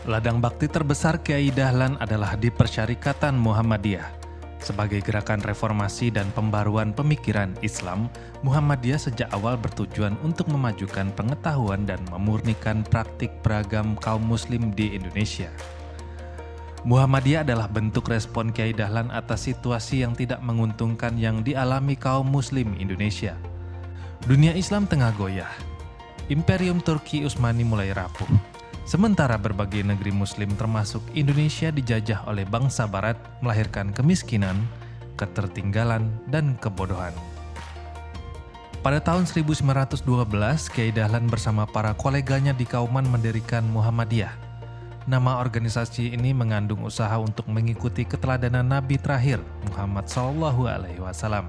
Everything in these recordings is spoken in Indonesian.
Ladang bakti terbesar Kyai Dahlan adalah di Persyarikatan Muhammadiyah. Sebagai gerakan reformasi dan pembaruan pemikiran Islam, Muhammadiyah sejak awal bertujuan untuk memajukan pengetahuan dan memurnikan praktik beragam kaum muslim di Indonesia. Muhammadiyah adalah bentuk respon Kyai Dahlan atas situasi yang tidak menguntungkan yang dialami kaum muslim Indonesia. Dunia Islam tengah goyah. Imperium Turki Utsmani mulai rapuh. Sementara berbagai negeri muslim termasuk Indonesia dijajah oleh bangsa barat, melahirkan kemiskinan, ketertinggalan, dan kebodohan. Pada tahun 1912, Kyai Dahlan bersama para koleganya di Kauman mendirikan Muhammadiyah. Nama organisasi ini mengandung usaha untuk mengikuti keteladanan Nabi terakhir, Muhammad SAW.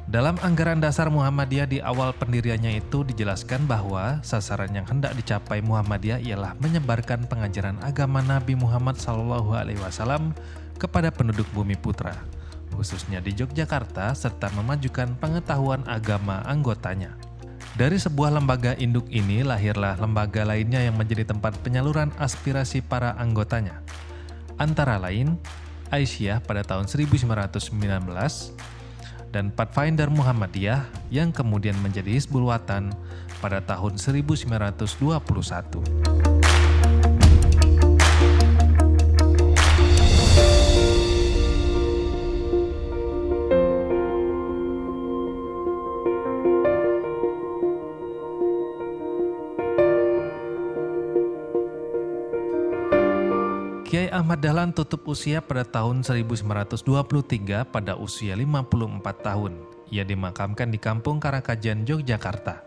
Dalam anggaran dasar Muhammadiyah di awal pendiriannya itu dijelaskan bahwa sasaran yang hendak dicapai Muhammadiyah ialah menyebarkan pengajaran agama Nabi Muhammad SAW kepada penduduk Bumi Putra, khususnya di Yogyakarta, serta memajukan pengetahuan agama anggotanya. Dari sebuah lembaga induk ini lahirlah lembaga lainnya yang menjadi tempat penyaluran aspirasi para anggotanya. Antara lain, Aisyah pada tahun 1919, dan Pathfinder Muhammadiyah yang kemudian menjadi Hizbul Wathan pada tahun 1921. Kyai Ahmad Dahlan tutup usia pada tahun 1923 pada usia 54 tahun. Ia dimakamkan di Kampung Karakajan, Yogyakarta.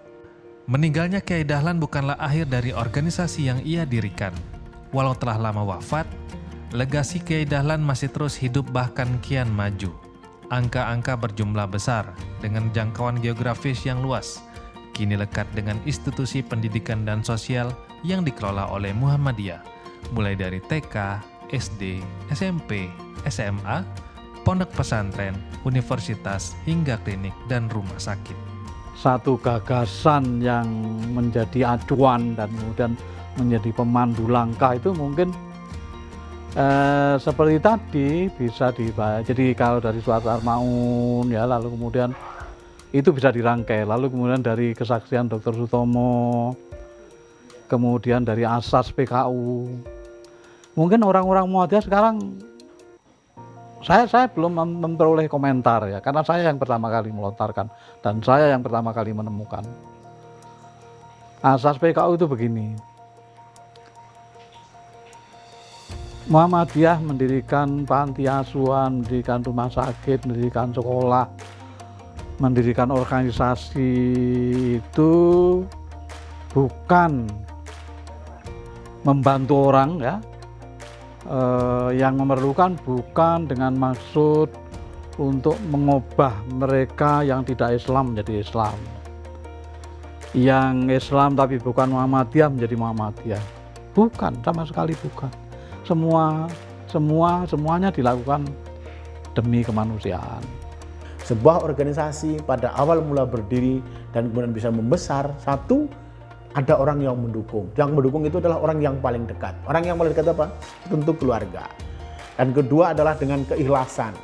Meninggalnya Kyai Dahlan bukanlah akhir dari organisasi yang ia dirikan. Walau telah lama wafat, legasi Kyai Dahlan masih terus hidup bahkan kian maju. Angka-angka berjumlah besar dengan jangkauan geografis yang luas, kini lekat dengan institusi pendidikan dan sosial yang dikelola oleh Muhammadiyah. Mulai dari TK, SD, SMP, SMA, pondok pesantren, universitas, hingga klinik dan rumah sakit. Satu gagasan yang menjadi acuan dan kemudian menjadi pemandu langkah itu mungkin seperti tadi bisa dibaca. Jadi kalau dari Surat Al-Maun ya, lalu kemudian itu bisa dirangkai. Lalu kemudian dari kesaksian Dr. Sutomo, kemudian dari asas PKU. Mungkin orang-orang Muhammadiyah sekarang saya belum memperoleh komentar ya, karena saya yang pertama kali melontarkan dan saya yang pertama kali menemukan. Asas PKU itu begini. Muhammadiyah mendirikan panti asuhan, mendirikan rumah sakit, mendirikan sekolah, mendirikan organisasi itu bukan membantu orang ya, yang memerlukan, bukan dengan maksud untuk mengubah mereka yang tidak Islam menjadi Islam, yang Islam tapi bukan Muhammadiyah menjadi Muhammadiyah, bukan, sama sekali bukan. Semuanya dilakukan demi kemanusiaan. Sebuah organisasi pada awal mula berdiri dan kemudian bisa membesar, satu, ada orang yang mendukung. Yang mendukung itu adalah orang yang paling dekat. Orang yang paling dekat apa? Tentu keluarga. Dan kedua adalah dengan keikhlasan.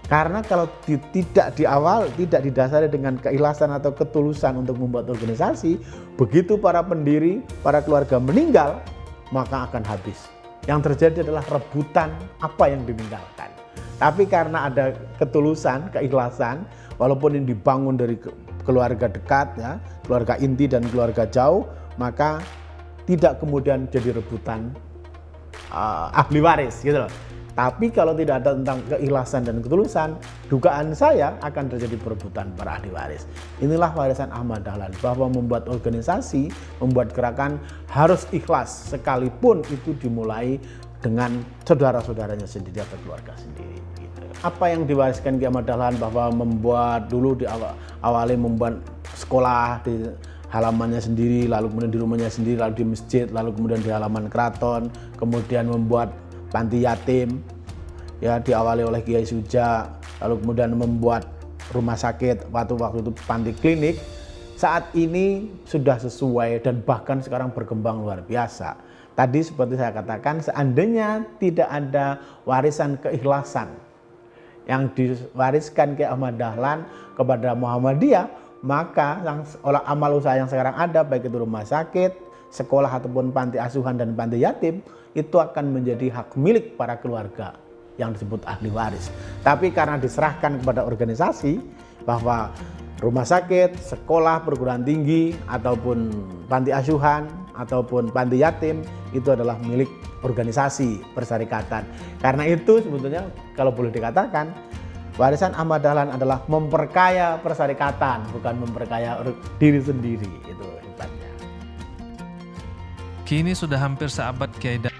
Karena kalau tidak di awal, tidak didasari dengan keikhlasan atau ketulusan untuk membuat organisasi, begitu para pendiri, para keluarga meninggal, maka akan habis. Yang terjadi adalah rebutan apa yang ditinggalkan. Tapi karena ada ketulusan, keikhlasan, walaupun ini dibangun dari keluarga dekat, ya, keluarga inti dan keluarga jauh, maka tidak kemudian jadi rebutan ahli waris, gitu loh. Tapi kalau tidak ada tentang keikhlasan dan ketulusan, dugaan saya akan terjadi perebutan para ahli waris. Inilah warisan Ahmad Dahlan, bahwa membuat organisasi, membuat gerakan harus ikhlas, sekalipun itu dimulai dengan saudara-saudaranya sendiri atau keluarga sendiri. Gitu. Apa yang diwariskan Kyai Ahmad Dahlan, bahwa membuat dulu awalnya membuat sekolah di halamannya sendiri, lalu kemudian di rumahnya sendiri, lalu di masjid, lalu kemudian di halaman keraton, kemudian membuat panti yatim, ya, diawali oleh Kiai Suja, lalu kemudian membuat rumah sakit, waktu itu panti klinik. Saat ini sudah sesuai dan bahkan sekarang berkembang luar biasa. Tadi seperti saya katakan, seandainya tidak ada warisan keikhlasan yang diwariskan ke Ahmad Dahlan kepada Muhammadiyah, maka amal usaha yang sekarang ada, baik itu rumah sakit, sekolah ataupun panti asuhan dan panti yatim, itu akan menjadi hak milik para keluarga yang disebut ahli waris. Tapi karena diserahkan kepada organisasi bahwa rumah sakit, sekolah, perguruan tinggi, ataupun panti asuhan, ataupun panti yatim itu adalah milik organisasi persyarikatan. Karena itu sebetulnya kalau boleh dikatakan warisan Ahmad Dahlan adalah memperkaya persyarikatan, bukan memperkaya diri sendiri. Itu hebatnya. Kini sudah hampir seabad Kiai Dahlan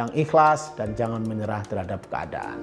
yang ikhlas dan jangan menyerah terhadap keadaan.